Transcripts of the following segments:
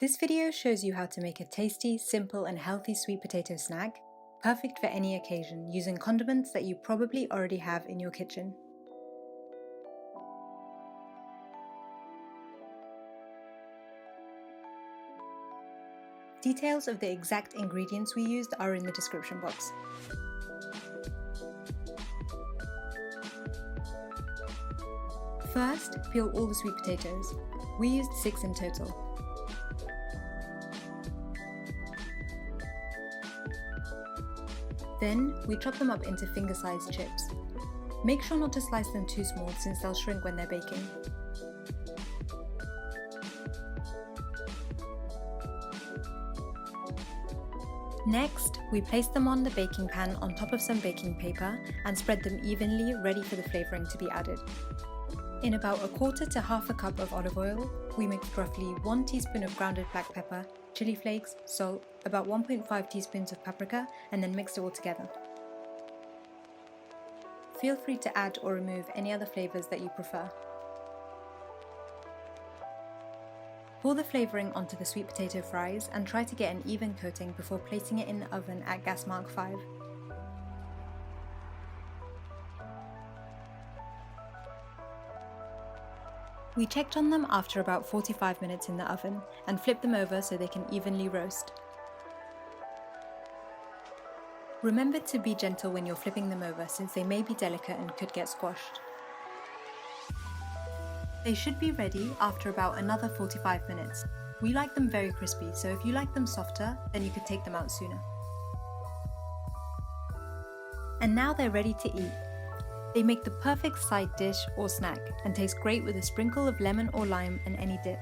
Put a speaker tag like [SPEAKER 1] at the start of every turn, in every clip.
[SPEAKER 1] This video shows you how to make a tasty, simple and healthy sweet potato snack, perfect for any occasion, using condiments that you probably already have in your kitchen. Details of the exact ingredients we used are in the description box. First, peel all the sweet potatoes. We used 6 in total. Then, we chop them up into finger-sized chips. Make sure not to slice them too small since they'll shrink when they're baking. Next, we place them on the baking pan on top of some baking paper and spread them evenly, ready for the flavouring to be added. In about 1/4 to 1/2 cup of olive oil, we mixed roughly 1 teaspoon of grounded black pepper, chili flakes, salt, about 1.5 teaspoons of paprika, and then mixed it all together. Feel free to add or remove any other flavours that you prefer. Pour the flavouring onto the sweet potato fries and try to get an even coating before placing it in the oven at gas mark 5. We checked on them after about 45 minutes in the oven and flipped them over so they can evenly roast. Remember to be gentle when you're flipping them over since they may be delicate and could get squashed. They should be ready after about another 45 minutes. We like them very crispy, so if you like them softer, then you could take them out sooner. And now they're ready to eat. They make the perfect side dish or snack and taste great with a sprinkle of lemon or lime and any dip.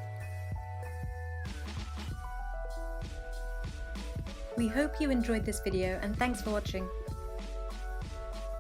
[SPEAKER 1] We hope you enjoyed this video and thanks for watching.